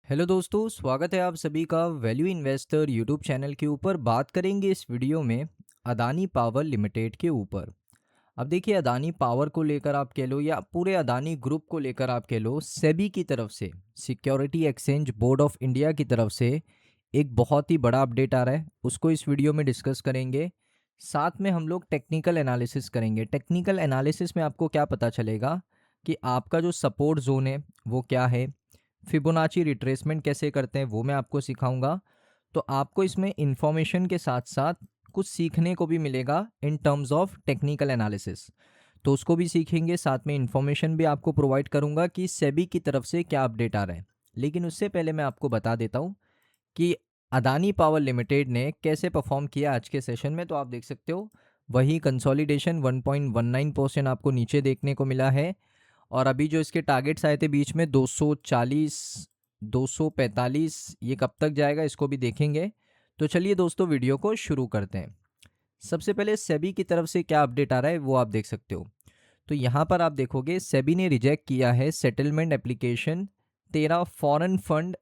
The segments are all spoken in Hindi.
हेलो दोस्तों, स्वागत है आप सभी का वैल्यू इन्वेस्टर यूट्यूब चैनल के ऊपर। बात करेंगे इस वीडियो में अदानी पावर लिमिटेड के ऊपर। अब देखिए, अदानी पावर को लेकर आप कह लो या पूरे अदानी ग्रुप को लेकर आप कह लो, सेबी की तरफ से, security exchange board of India की तरफ से एक बहुत ही बड़ा अपडेट आ रहा है। उसको इस वीडियो में डिस्कस करेंगे। साथ में हम लोग टेक्निकल एनालिसिस करेंगे। टेक्निकल एनालिसिस में आपको क्या पता चलेगा कि आपका जो सपोर्ट जोन है वो क्या है, फिबोनाची रिट्रेसमेंट कैसे करते हैं वो मैं आपको सिखाऊंगा। तो आपको इसमें इंफॉर्मेशन के साथ साथ कुछ सीखने को भी मिलेगा in terms of technical analysis. तो उसको भी सीखेंगे, साथ में इंफॉर्मेशन भी आपको प्रोवाइड करूंगा कि सेबी की तरफ से क्या अपडेट आ रहा है। लेकिन उससे पहले मैं आपको बता देता हूँ कि अदानी पावर लिमिटेड ने कैसे परफॉर्म किया आज के सेशन में। तो आप देख सकते हो, वही कंसोलिडेशन 1.19% आपको नीचे देखने को मिला है। और अभी जो इसके टारगेट्स आए थे बीच में 240, 245, ये कब तक जाएगा इसको भी देखेंगे। तो चलिए दोस्तों, वीडियो को शुरू करते हैं। सबसे पहले सेबी की तरफ से क्या अपडेट आ रहा है वो आप देख सकते हो। तो यहाँ पर आप देखोगे, सेबी ने रिजेक्ट किया है settlement application 13 foreign fund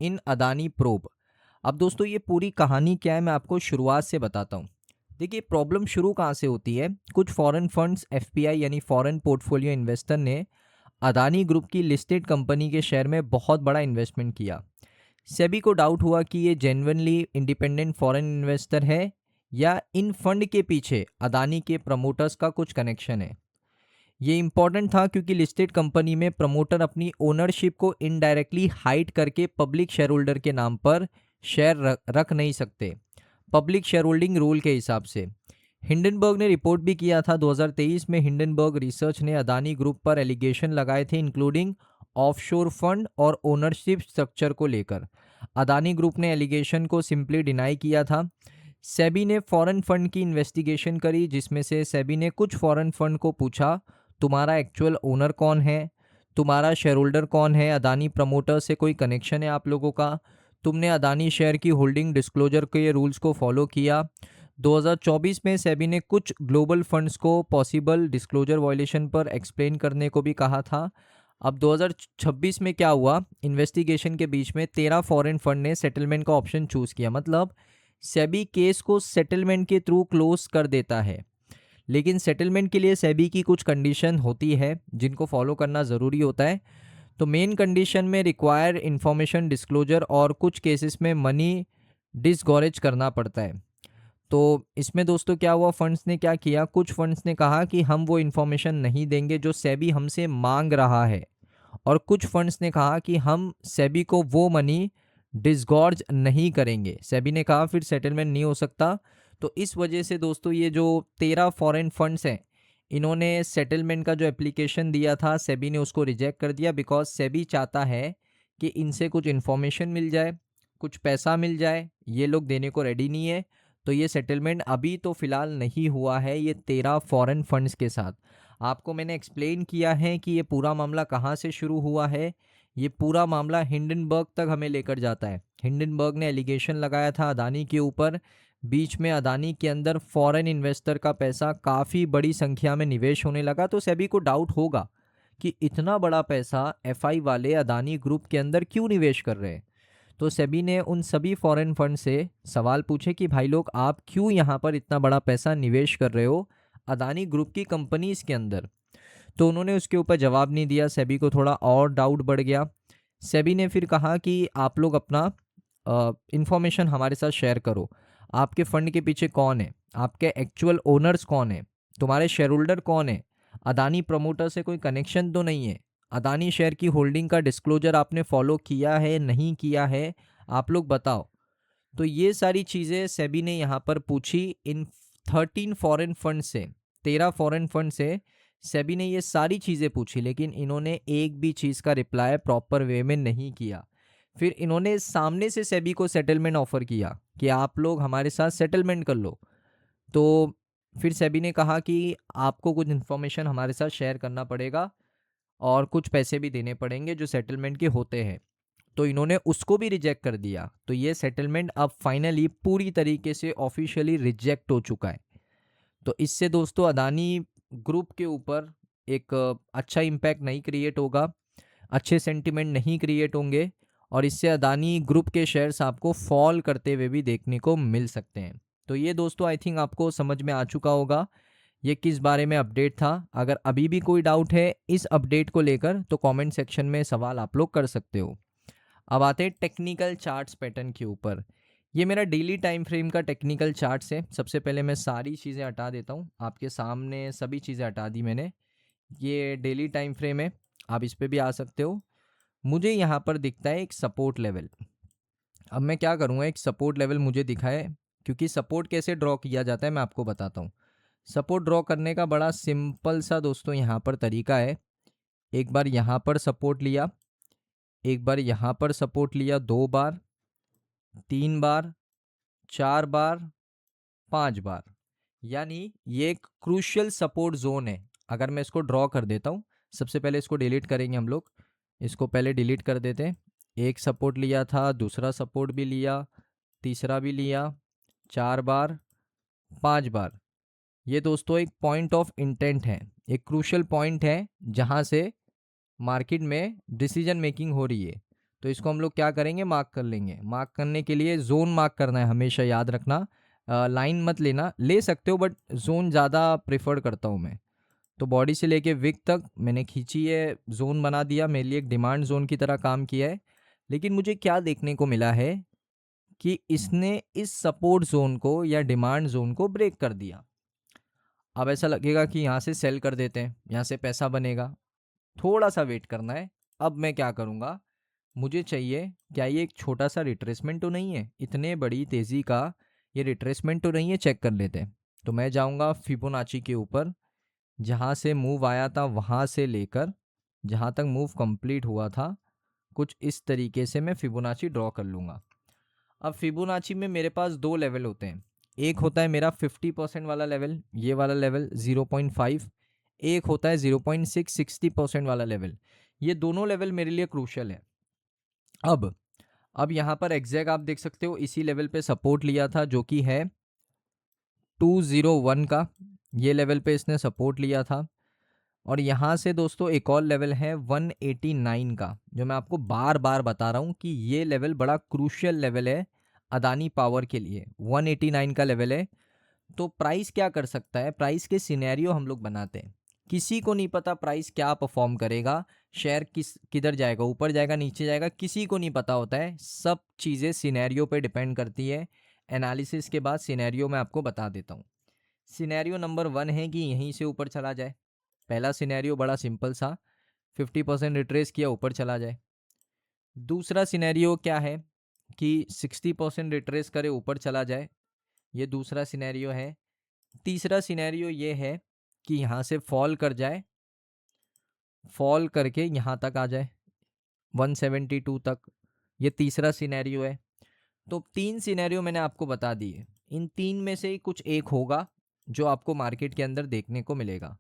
in Adani probe. अब दोस्तों, ये पूरी कहानी क्या है मैं आपको शुरुआत से बताता हूँ। देखिए, प्रॉब्लम शुरू कहाँ से होती है। कुछ फॉरेन फंड्स एफपीआई यानी फॉरेन पोर्टफोलियो इन्वेस्टर ने अदानी ग्रुप की लिस्टेड कंपनी के शेयर में बहुत बड़ा इन्वेस्टमेंट किया। सेबी को डाउट हुआ कि ये जेन्युइनली इंडिपेंडेंट फॉरेन इन्वेस्टर है या इन फंड के पीछे अदानी के प्रमोटर्स का कुछ कनेक्शन है। ये इंपॉर्टेंट था क्योंकि लिस्टेड कंपनी में प्रमोटर अपनी ओनरशिप को इनडायरेक्टली हाइड करके पब्लिक शेयर होल्डर के नाम पर शेयर रख नहीं सकते, पब्लिक शेयर होल्डिंग रूल के हिसाब से। हिंडनबर्ग ने रिपोर्ट भी किया था 2023 में। हिंडनबर्ग रिसर्च ने अदानी ग्रुप पर एलिगेशन लगाए थे, इंक्लूडिंग ऑफशोर फंड और ओनरशिप स्ट्रक्चर को लेकर। अदानी ग्रुप ने एलिगेशन को सिंपली डिनाई किया था। सेबी ने फॉरेन फंड की इन्वेस्टिगेशन करी, जिसमें से सेबी ने कुछ फॉरेन फंड को पूछा, तुम्हारा एक्चुअल ओनर कौन है, तुम्हारा शेयर होल्डर कौन है, अदानी प्रमोटर से कोई कनेक्शन है आप लोगों का, तुमने अदानी शेयर की होल्डिंग डिस्क्लोजर के रूल्स को फॉलो किया। 2024 में सेबी ने कुछ ग्लोबल फंड्स को पॉसिबल डिस्क्लोजर वायलेशन पर एक्सप्लेन करने को भी कहा था। अब 2026 में क्या हुआ, इन्वेस्टिगेशन के बीच में 13 फॉरेन फंड ने सेटलमेंट का ऑप्शन चूज किया। मतलब सेबी केस को सेटलमेंट के थ्रू क्लोज कर देता है, लेकिन सेटलमेंट के लिए सेबी की कुछ कंडीशन होती है जिनको फॉलो करना ज़रूरी होता है। तो मेन कंडीशन में रिक्वायर इंफॉर्मेशन डिस्क्लोजर और कुछ केसेस में मनी डिसगॉरेज करना पड़ता है। तो इसमें दोस्तों क्या हुआ, फंड्स ने क्या किया, कुछ फंड्स ने कहा कि हम वो इन्फॉर्मेशन नहीं देंगे जो सेबी हमसे मांग रहा है, और कुछ फंड्स ने कहा कि हम सेबी को वो मनी डिसगॉर्ज नहीं करेंगे। सेबी ने कहा फिर सेटलमेंट नहीं हो सकता। तो इस वजह से दोस्तों, ये जो 13 फॉरेन फंड्स हैं, इन्होंने सेटलमेंट का जो एप्लीकेशन दिया था सेबी ने उसको रिजेक्ट कर दिया, बिकॉज सेबी चाहता है कि इनसे कुछ इन्फॉर्मेशन मिल जाए, कुछ पैसा मिल जाए। ये लोग देने को रेडी नहीं है। तो ये सेटलमेंट अभी तो फिलहाल नहीं हुआ है ये 13 फॉरेन फंड्स के साथ। आपको मैंने एक्सप्लेन किया है कि ये पूरा मामला कहाँ से शुरू हुआ है। ये पूरा मामला हिंडनबर्ग तक हमें लेकर जाता है। हिंडनबर्ग ने एलिगेशन लगाया था अदानी के ऊपर। बीच में अदानी के अंदर फॉरेन इन्वेस्टर का पैसा काफ़ी बड़ी संख्या में निवेश होने लगा। तो सेबी को डाउट होगा कि इतना बड़ा पैसा एफआई वाले अदानी ग्रुप के अंदर क्यों निवेश कर रहे हैं। तो सेबी ने उन सभी फॉरेन फंड से सवाल पूछे कि भाई लोग, आप क्यों यहाँ पर इतना बड़ा पैसा निवेश कर रहे हो अदानी ग्रुप की कंपनीज के अंदर। तो उन्होंने उसके ऊपर जवाब नहीं दिया। सेबी को थोड़ा और डाउट बढ़ गया। सेबी ने फिर कहा कि आप लोग अपना इंफॉर्मेशन हमारे साथ शेयर करो। आपके फंड के पीछे कौन है, आपके एक्चुअल ओनर्स कौन है, तुम्हारे शेयर होल्डर कौन है, अदानी प्रमोटर से कोई कनेक्शन तो नहीं है, अदानी शेयर की होल्डिंग का डिस्क्लोजर आपने फॉलो किया है नहीं किया है, आप लोग बताओ। तो ये सारी चीज़ें सेबी ने यहाँ पर पूछी इन 13 फॉरेन फंड से, 13 फॉरेन फंड से सेबी ने ये सारी चीज़ें पूछी, लेकिन इन्होंने एक भी चीज़ का रिप्लाई प्रॉपर वे में नहीं किया। फिर इन्होंने सामने से सेबी को सेटलमेंट ऑफर किया कि आप लोग हमारे साथ सेटलमेंट कर लो। तो फिर सेबी ने कहा कि आपको कुछ इन्फॉर्मेशन हमारे साथ शेयर करना पड़ेगा और कुछ पैसे भी देने पड़ेंगे जो सेटलमेंट के होते हैं। तो इन्होंने उसको भी रिजेक्ट कर दिया। तो ये सेटलमेंट अब फाइनली पूरी तरीके से ऑफिशियली रिजेक्ट हो चुका है। तो इससे दोस्तों अदानी ग्रुप के ऊपर एक अच्छा इम्पैक्ट नहीं क्रिएट होगा, अच्छे सेंटिमेंट नहीं क्रिएट होंगे। और इससे अदानी ग्रुप के शेयर्स आपको फॉल करते हुए भी देखने को मिल सकते हैं। तो ये दोस्तों आई थिंक आपको समझ में आ चुका होगा ये किस बारे में अपडेट था। अगर अभी भी कोई डाउट है इस अपडेट को लेकर तो कमेंट सेक्शन में सवाल आप लोग कर सकते हो। अब आते हैं टेक्निकल चार्ट्स पैटर्न के ऊपर। ये मेरा डेली टाइम फ्रेम का टेक्निकल चार्ट्स है। सबसे पहले मैं सारी चीज़ें हटा देता हूँ, आपके सामने सभी चीज़ें हटा दी मैंने। ये डेली टाइम फ्रेम है, आप इस पर भी आ सकते हो। मुझे यहाँ पर दिखता है एक सपोर्ट लेवल। अब मैं क्या करूँगा, एक सपोर्ट लेवल मुझे दिखा है, क्योंकि सपोर्ट कैसे ड्रॉ किया जाता है मैं आपको बताता हूँ। सपोर्ट ड्रॉ करने का बड़ा सिंपल सा दोस्तों यहाँ पर तरीका है। एक बार यहाँ पर सपोर्ट लिया, एक बार यहाँ पर सपोर्ट लिया, 2 बार, 3 बार, 4 बार, 5 बार, यानी ये एक क्रूशियल सपोर्ट जोन है। अगर मैं इसको ड्रॉ कर देता हूँ, सबसे पहले इसको डिलीट करेंगे हम लोग। इसको पहले डिलीट कर देते हैं। एक सपोर्ट लिया था, दूसरा सपोर्ट भी लिया, तीसरा भी लिया, 4 बार, 5 बार। ये दोस्तों एक पॉइंट ऑफ इंटेंट है, एक क्रूशियल पॉइंट है जहाँ से मार्केट में डिसीजन मेकिंग हो रही है। तो इसको हम लोग क्या करेंगे, मार्क कर लेंगे। मार्क करने के लिए जोन मार्क करना है, हमेशा याद रखना। लाइन मत लेना, ले सकते हो बट जोन ज़्यादा प्रेफर करता हूँ मैं। तो बॉडी से लेके विक तक मैंने खींची है, जोन बना दिया, मेरे लिए एक डिमांड जोन की तरह काम किया है। लेकिन मुझे क्या देखने को मिला है कि इसने इस सपोर्ट जोन को या डिमांड जोन को ब्रेक कर दिया। अब ऐसा लगेगा कि यहाँ से सेल कर देते हैं, यहाँ से पैसा बनेगा। थोड़ा सा वेट करना है। अब मैं क्या करूँगा, मुझे चाहिए क्या ये एक छोटा सा रिट्रेसमेंट तो नहीं है, इतने बड़ी तेज़ी का ये रिट्रेसमेंट तो नहीं है, चेक कर लेते हैं। तो मैं जाऊँगा फिबोनाची के ऊपर, जहाँ से मूव आया था वहाँ से लेकर जहाँ तक मूव कंप्लीट हुआ था, कुछ इस तरीके से मैं फिबोनाची ड्रॉ कर लूँगा। अब फिबोनाची में मेरे पास 2 लेवल होते हैं। एक होता है मेरा 50% वाला लेवल, ये वाला लेवल 0.5। एक होता है 0.6 60% वाला लेवल। ये दोनों लेवल मेरे लिए क्रूशियल है। अब यहाँ पर एग्जैक्ट आप देख सकते हो इसी लेवल पे सपोर्ट लिया था, जो कि है 201 का। ये लेवल पे इसने सपोर्ट लिया था। और यहाँ से दोस्तों एक और लेवल है 189 का, जो मैं आपको बार बार बता रहा हूँ कि ये लेवल बड़ा क्रूशियल लेवल है अदानी पावर के लिए। 189 का लेवल है। तो प्राइस क्या कर सकता है, प्राइस के सिनेरियो हम लोग बनाते हैं। किसी को नहीं पता प्राइस क्या परफॉर्म करेगा, शेयर किधर जाएगा, ऊपर जाएगा, नीचे जाएगा, किसी को नहीं पता होता है। सब चीज़ें सिनेरियो पे डिपेंड करती है। एनालिसिस के बाद सिनेरियो मैं आपको बता देता हूँ। सिनेरियो नंबर 1 है कि यहीं से ऊपर चला जाए। पहला सिनेरियो बड़ा सिंपल सा, 50% रिट्रेस किया, ऊपर चला जाए। दूसरा सिनेरियो क्या है कि 60% रिट्रेस करे, ऊपर चला जाए। ये दूसरा सिनेरियो है। तीसरा सिनेरियो ये है कि यहाँ से फॉल कर जाए, फॉल करके यहाँ तक आ जाए 172 तक। ये तीसरा सिनेरियो है। तो 3 सिनेरियो मैंने आपको बता दिए। इन 3 में से ही कुछ एक होगा जो आपको मार्केट के अंदर देखने को मिलेगा।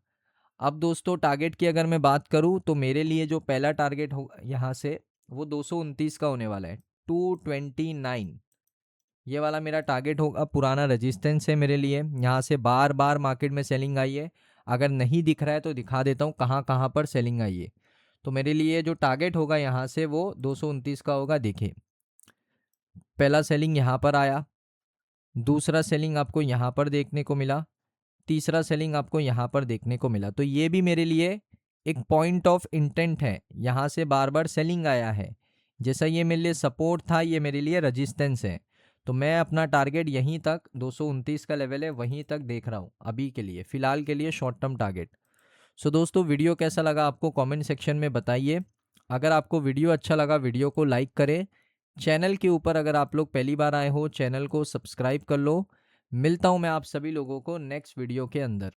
अब दोस्तों टारगेट की अगर मैं बात करूँ तो मेरे लिए जो पहला टारगेट होगा यहाँ से, वो 229 का होने वाला है, 229। ये वाला मेरा टारगेट होगा, पुराना रेजिस्टेंस है मेरे लिए। यहाँ से बार बार मार्केट में सेलिंग आई है। अगर नहीं दिख रहा है तो दिखा देता हूँ कहाँ कहाँ पर सेलिंग आई है। तो मेरे लिए जो टारगेट होगा यहाँ से वो 229 का होगा। देखिए पहला सेलिंग यहाँ पर आया, दूसरा सेलिंग आपको यहाँ पर देखने को मिला, तीसरा सेलिंग आपको यहाँ पर देखने को मिला। तो ये भी मेरे लिए एक पॉइंट ऑफ इंटेंट है, यहाँ से बार बार सेलिंग आया है। जैसा ये मेरे लिए सपोर्ट था, ये मेरे लिए रेजिस्टेंस है। तो मैं अपना टारगेट यहीं तक 229 का लेवल है, वहीं तक देख रहा हूँ अभी के लिए, फ़िलहाल के लिए शॉर्ट टर्म टारगेट। सो दोस्तों वीडियो कैसा लगा आपको कमेंट सेक्शन में बताइए। अगर आपको वीडियो अच्छा लगा वीडियो को लाइक करें। चैनल के ऊपर अगर आप लोग पहली बार आए हो चैनल को सब्सक्राइब कर लो। मिलता हूँ मैं आप सभी लोगों को नेक्स्ट वीडियो के अंदर।